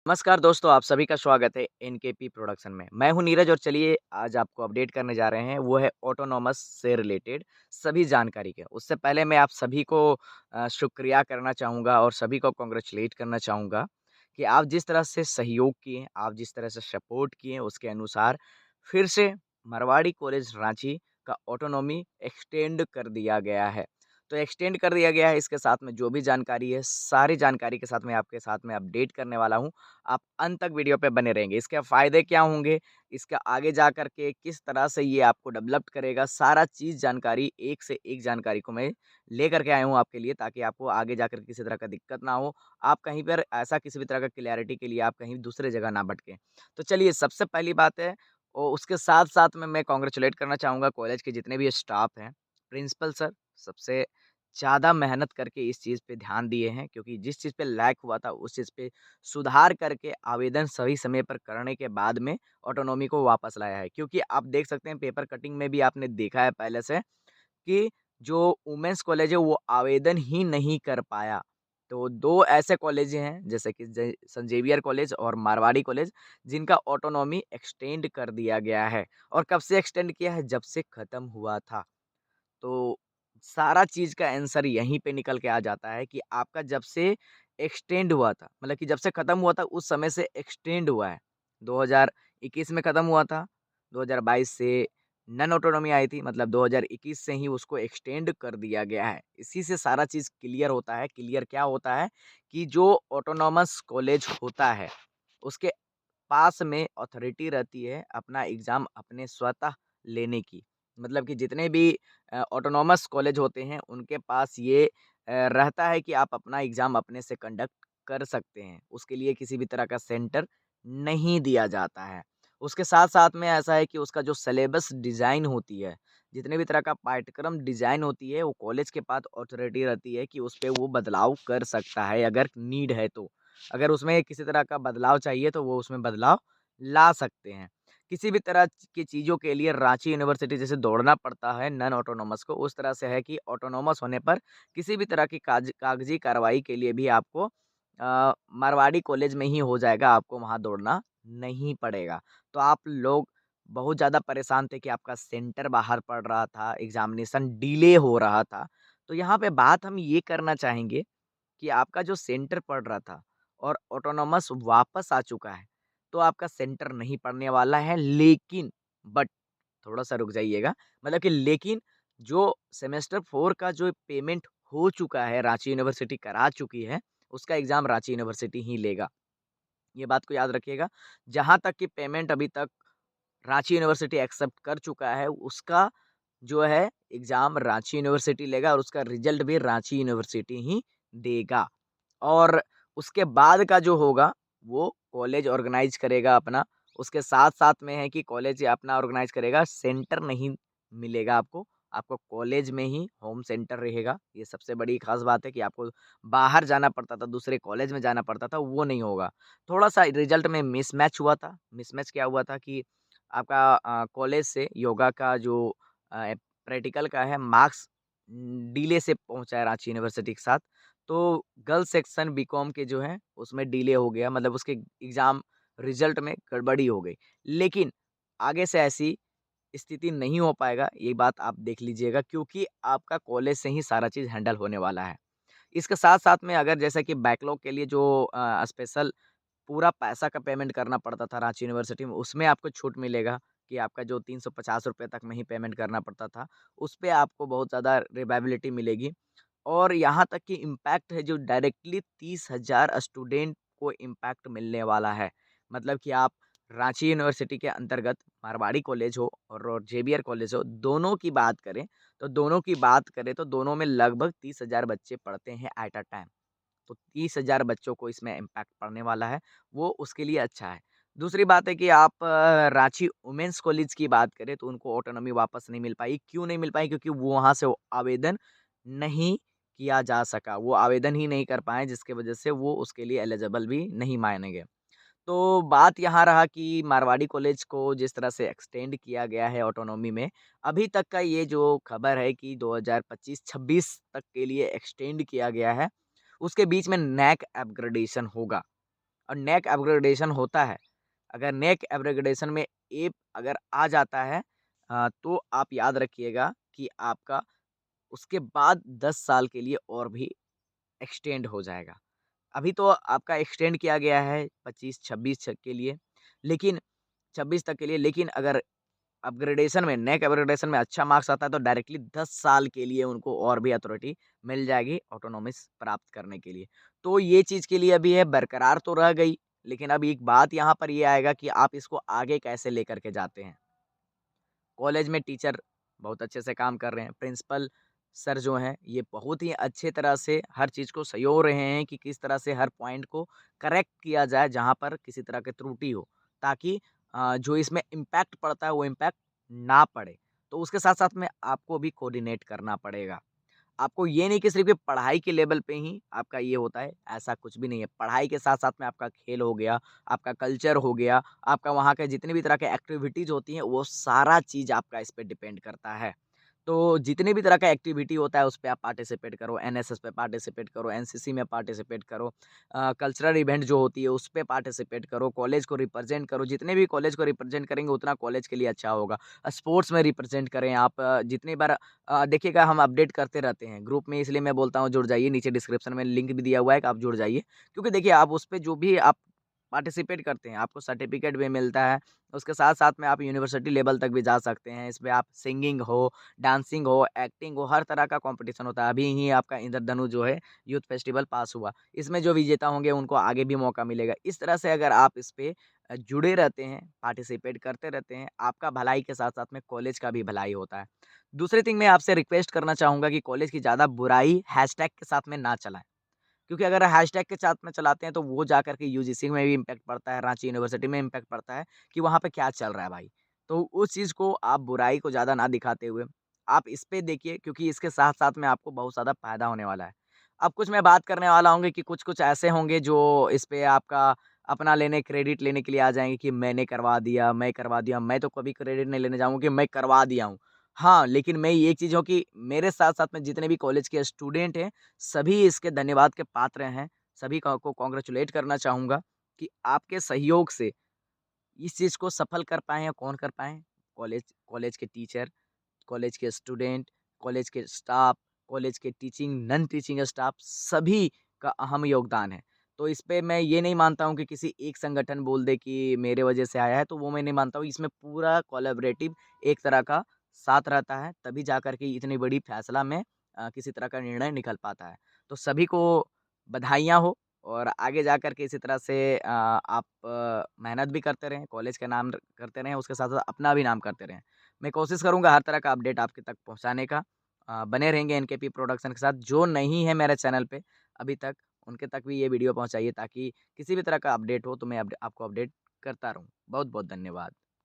नमस्कार दोस्तों, आप सभी का स्वागत है एनकेपी प्रोडक्शन में। मैं हूं नीरज और चलिए आज आपको अपडेट करने जा रहे हैं, वो है ऑटोनॉमस से रिलेटेड सभी जानकारी के। उससे पहले मैं आप सभी को शुक्रिया करना चाहूँगा और सभी को कांग्रेचुलेट करना चाहूँगा कि आप जिस तरह से सहयोग किए, आप जिस तरह से सपोर्ट किए, उसके अनुसार फिर से मारवाड़ी कॉलेज रांची का ऑटोनॉमी एक्सटेंड कर दिया गया है। तो एक्सटेंड कर दिया गया है, इसके साथ में जो भी जानकारी है, सारी जानकारी के साथ मैं आपके साथ में अपडेट करने वाला हूँ। आप अंत तक वीडियो पे बने रहेंगे। इसके फ़ायदे क्या होंगे? इसका आगे जा कर के किस तरह से ये आपको डेवलप करेगा, सारा चीज़ जानकारी एक से एक जानकारी को मैं लेकर के आया हूँ आपके लिए ताकि आपको आगे जाकर किसी तरह का दिक्कत ना हो। आप कहीं पर ऐसा किसी भी तरह का क्लैरिटी के लिए आप कहीं दूसरे जगह ना भटकें। तो चलिए सबसे पहली बात है उसके साथ-साथ में मैं कांग्रेचुलेट करना चाहूँगा कॉलेज के जितने भी स्टाफ हैं, प्रिंसिपल सर सबसे ज़्यादा मेहनत करके इस चीज़ पे ध्यान दिए हैं क्योंकि जिस चीज़ पे लैक हुआ था उस चीज़ पे सुधार करके आवेदन सही समय पर करने के बाद में ऑटोनॉमी को वापस लाया है। क्योंकि आप देख सकते हैं पेपर कटिंग में भी आपने देखा है पहले से कि जो वुमेन्स कॉलेज है वो आवेदन ही नहीं कर पाया। तो 2 ऐसे कॉलेज हैं जैसे कि सेंट ज़ेवियर कॉलेज और मारवाड़ी कॉलेज जिनका ऑटोनॉमी एक्सटेंड कर दिया गया है। और कब से एक्सटेंड किया है? जब से खत्म हुआ था। तो सारा चीज़ का आंसर यहीं पे निकल के आ जाता है कि आपका जब से एक्सटेंड हुआ था, मतलब कि जब से खत्म हुआ था उस समय से एक्सटेंड हुआ है। 2021 में खत्म हुआ था, 2022 से नन ऑटोनॉमी आई थी मतलब 2021 से ही उसको एक्सटेंड कर दिया गया है। इसी से सारा चीज़ क्लियर होता है, क्लियर क्या होता है कि जो ऑटोनॉमस कॉलेज होता है, उसके पास में अथॉरिटी रहती है अपना एग्ज़ाम अपने स्वतः लेने की। मतलब कि जितने भी ऑटोनॉमस कॉलेज होते हैं उनके पास ये रहता है कि आप अपना एग्ज़ाम अपने से कंडक्ट कर सकते हैं। उसके लिए किसी भी तरह का सेंटर नहीं दिया जाता है। उसके साथ-साथ में ऐसा है कि उसका जो सिलेबस डिज़ाइन होती है, जितने भी तरह का पाठ्यक्रम डिज़ाइन होती है, वो कॉलेज के पास अथॉरिटी रहती है कि उसपे वो बदलाव कर सकता है अगर नीड है तो। अगर उसमें किसी तरह का बदलाव चाहिए तो वो उसमें बदलाव ला सकते हैं। किसी भी तरह की चीज़ों के लिए रांची यूनिवर्सिटी जैसे दौड़ना पड़ता है नॉन ऑटोनॉमस को, उस तरह से है कि ऑटोनॉमस होने पर किसी भी तरह की कागज़ी कार्रवाई के लिए भी आपको मारवाड़ी कॉलेज में ही हो जाएगा, आपको वहाँ दौड़ना नहीं पड़ेगा। तो आप लोग बहुत ज़्यादा परेशान थे कि आपका सेंटर बाहर पड़ रहा था, एग्ज़ामिनेशन डिले हो रहा था। तो यहाँ पे बात हम ये करना चाहेंगे कि आपका जो सेंटर पड़ रहा था और ऑटोनॉमस वापस आ चुका है, तो आपका सेंटर नहीं पड़ने वाला है लेकिन बट थोड़ा-सा रुक जाइएगा, मतलब कि लेकिन जो सेमेस्टर 4 का जो पेमेंट हो चुका है, रांची यूनिवर्सिटी करा चुकी है, उसका एग्ज़ाम रांची यूनिवर्सिटी ही लेगा। ये बात को याद रखिएगा। जहाँ तक कि पेमेंट अभी तक रांची यूनिवर्सिटी एक्सेप्ट कर चुका है, उसका जो है एग्ज़ाम रांची यूनिवर्सिटी लेगा और उसका रिज़ल्ट भी रांची यूनिवर्सिटी ही देगा। और उसके बाद का जो होगा, वो कॉलेज ऑर्गेनाइज़ करेगा अपना। उसके साथ-साथ में है कि कॉलेज अपना ऑर्गेनाइज़ करेगा, सेंटर नहीं मिलेगा आपको। आपको कॉलेज में ही होम सेंटर रहेगा। ये सबसे बड़ी ख़ास बात है कि आपको बाहर जाना पड़ता था, दूसरे कॉलेज में जाना पड़ता था, वो नहीं होगा। थोड़ा-सा रिज़ल्ट में मिसमैच हुआ था। मिसमैच क्या हुआ था कि आपका कॉलेज से योगा का जो प्रैक्टिकल का है मार्क्स डिले से पहुँचा है रांची यूनिवर्सिटी के साथ। तो गर्ल्स सेक्शन बीकॉम के जो हैं उसमें डिले हो गया मतलब उसके एग्ज़ाम रिज़ल्ट में गड़बड़ी हो गई। लेकिन आगे से ऐसी स्थिति नहीं हो पाएगा, ये बात आप देख लीजिएगा क्योंकि आपका कॉलेज से ही सारा चीज़ हैंडल होने वाला है। इसके साथ-साथ में अगर जैसा कि बैकलॉग के लिए जो स्पेशल पूरा पैसा का पेमेंट करना पड़ता था रांची यूनिवर्सिटी में, उसमें आपको छूट मिलेगा कि आपका जो ₹350 तक में ही पेमेंट करना पड़ता था, उसपे आपको बहुत ज़्यादा रिवायबिलिटी मिलेगी। और यहाँ तक कि इम्पैक्ट है जो डायरेक्टली 30,000 स्टूडेंट को इम्पैक्ट मिलने वाला है। मतलब कि आप रांची यूनिवर्सिटी के अंतर्गत मारवाड़ी कॉलेज हो और जेवियर कॉलेज हो, दोनों की बात करें तो दोनों में लगभग 30,000 बच्चे पढ़ते हैं एट अ टाइम। तो 30,000 बच्चों को इसमें इम्पैक्ट पड़ने वाला है, वो उसके लिए अच्छा है। दूसरी बात है कि आप रांची वुमेन्स कॉलेज की बात करें तो उनको ऑटोनॉमी वापस नहीं मिल पाई। क्यों नहीं मिल पाई? क्योंकि वो वहाँ से वो आवेदन नहीं किया जा सका। वो आवेदन ही नहीं कर पाए जिसकी वजह से वो उसके लिए एलिजिबल भी नहीं माने गए। तो बात यहाँ रहा कि मारवाड़ी कॉलेज को जिस तरह से एक्सटेंड किया गया है ऑटोनॉमी में, अभी तक का ये जो खबर है कि 2025-26 तक के लिए एक्सटेंड किया गया है। उसके बीच में नैक अपग्रेडेशन होगा। और नेक अपग्रेडेशन होता है, अगर नेक अपग्रेडेशन में ए अगर आ जाता है तो आप याद रखिएगा कि आपका उसके बाद 10 साल के लिए और भी एक्सटेंड हो जाएगा। अभी तो आपका एक्सटेंड किया गया है 25-26 के लिए, लेकिन 26 तक के लिए, लेकिन अगर अपग्रेडेशन में नेक अपग्रेडेशन में अच्छा मार्क्स आता है तो डायरेक्टली 10 साल के लिए उनको और भी अथॉरिटी मिल जाएगी ऑटोनॉमिस प्राप्त करने के लिए। तो ये चीज़ के लिए अभी है बरकरार तो रह गई, लेकिन अब एक बात यहाँ पर ये आएगा कि आप इसको आगे कैसे लेकर के जाते हैं। कॉलेज में टीचर बहुत अच्छे से काम कर रहे हैं, प्रिंसिपल सर जो हैं ये बहुत ही अच्छे तरह से हर चीज़ को सँजो रहे हैं कि किस तरह से हर पॉइंट को करेक्ट किया जाए जहाँ पर किसी तरह की त्रुटि हो, ताकि जो इसमें इम्पैक्ट पड़ता है वो इम्पैक्ट ना पड़े। तो उसके साथ-साथ में आपको भी कोऑर्डिनेट करना पड़ेगा। आपको ये नहीं कि सिर्फ़ ये पढ़ाई के लेवल पे ही आपका ये होता है, ऐसा कुछ भी नहीं है। पढ़ाई के साथ-साथ में आपका खेल हो गया, आपका कल्चर हो गया, आपका वहाँ के जितने भी तरह के एक्टिविटीज़ होती हैं, वो सारा चीज़ आपका इस पे डिपेंड करता है। तो जितने भी तरह का एक्टिविटी होता है, उस पे आप पार्टिसिपेट करो, एनएसएस पे पार्टिसिपेट करो, एनसीसी में पार्टिसिपेट करो, कल्चरल इवेंट जो होती है, उस पे पार्टिसिपेट करो, कॉलेज को रिप्रेज़ेंट करो। जितने भी कॉलेज को रिप्रेज़ेंट करेंगे, उतना कॉलेज के लिए अच्छा होगा। स्पोर्ट्स में रिप्रेज़ेंट करें आप, जितनी बार देखिएगा हम अपडेट करते रहते हैं, ग्रुप में इसलिए मैं बोलता हूँ जुड़ जाइए, नीचे डिस्क्रिप्शन में लिंक भी दिया हुआ है कि आप जुड़ जाइए। क्योंकि देखिए आप उस पे जो भी आप पार्टिसिपेट करते हैं, आपको सर्टिफ़िकेट भी मिलता है, उसके साथ-साथ में आप यूनिवर्सिटी लेवल तक भी जा सकते हैं। इसमें आप सिंगिंग हो, डांसिंग हो, एक्टिंग हो, हर तरह का कॉम्पिटिशन होता है। अभी ही आपका इंद्रधनुष जो है यूथ फेस्टिवल पास हुआ, इसमें जो विजेता होंगे उनको आगे भी मौका मिलेगा। इस तरह से अगर आप इस पे जुड़े रहते हैं, पार्टिसिपेट करते रहते हैं, आपका भलाई के साथ-साथ में कॉलेज का भी भलाई होता है। दूसरी थिंग मैं आपसे रिक्वेस्ट करना चाहूँगा कि कॉलेज की ज़्यादा बुराई हैशटैग के साथ में ना चलाएँ। क्योंकि अगर हैशटैग के साथ में चलाते हैं तो वो जाकर के यूजीसी में भी इम्पैक्ट पड़ता है, रांची यूनिवर्सिटी में इम्पैक्ट पड़ता है कि वहाँ पे क्या चल रहा है भाई। तो उस चीज़ को आप बुराई को ज़्यादा ना दिखाते हुए, आप इस पे देखिए क्योंकि इसके साथ-साथ में आपको बहुत ज़्यादा फ़ायदा होने वाला है। अब कुछ मैं बात करने वाला हूँ कि कुछ-कुछ ऐसे होंगे जो इस पे आपका अपना क्रेडिट लेने के लिए आ जाएँगे कि मैंने करवा दिया, मैं करवा दिया। मैं तो कभी क्रेडिट नहीं लेने जाऊँगा कि मैं करवा दिया हूँ। हाँ, लेकिन मैं ये एक चीज़ हूँ कि मेरे साथ-साथ में जितने भी कॉलेज के स्टूडेंट हैं सभी इसके धन्यवाद के पात्र हैं। सभी को कांग्रेचुलेट करना चाहूँगा कि आपके सहयोग से इस चीज़ को सफल कर पाए हैं। कौन कर पाए हैं? कॉलेज कॉलेज के टीचर, कॉलेज के स्टूडेंट, कॉलेज के स्टाफ, कॉलेज के टीचिंग, नॉन टीचिंग स्टाफ सभी का अहम योगदान है। तो इस पे मैं ये नहीं मानता हूँ कि किसी एक संगठन बोल दे कि मेरे वजह से आया है, तो वो मैं नहीं मानता हूँ। इसमें पूरा कोलैबोरेटिव एक तरह का साथ रहता है, तभी जाकर के इतनी बड़ी फैसला में किसी तरह का निर्णय निकल पाता है। तो सभी को बधाइयाँ हो और आगे जाकर के इसी तरह से आप मेहनत भी करते रहें, कॉलेज का नाम करते रहें, उसके साथ-साथ अपना भी नाम करते रहें। मैं कोशिश करूँगा हर तरह का अपडेट आपके तक पहुँचाने का। बने रहेंगे एनकेपी प्रोडक्शन के साथ। जो नहीं है मेरे चैनल पे अभी तक, उनके तक भी ये वीडियो पहुँचाइए ताकि किसी भी तरह का अपडेट हो तो मैं आपको अपडेट करता रहूँ। बहुत-बहुत धन्यवाद।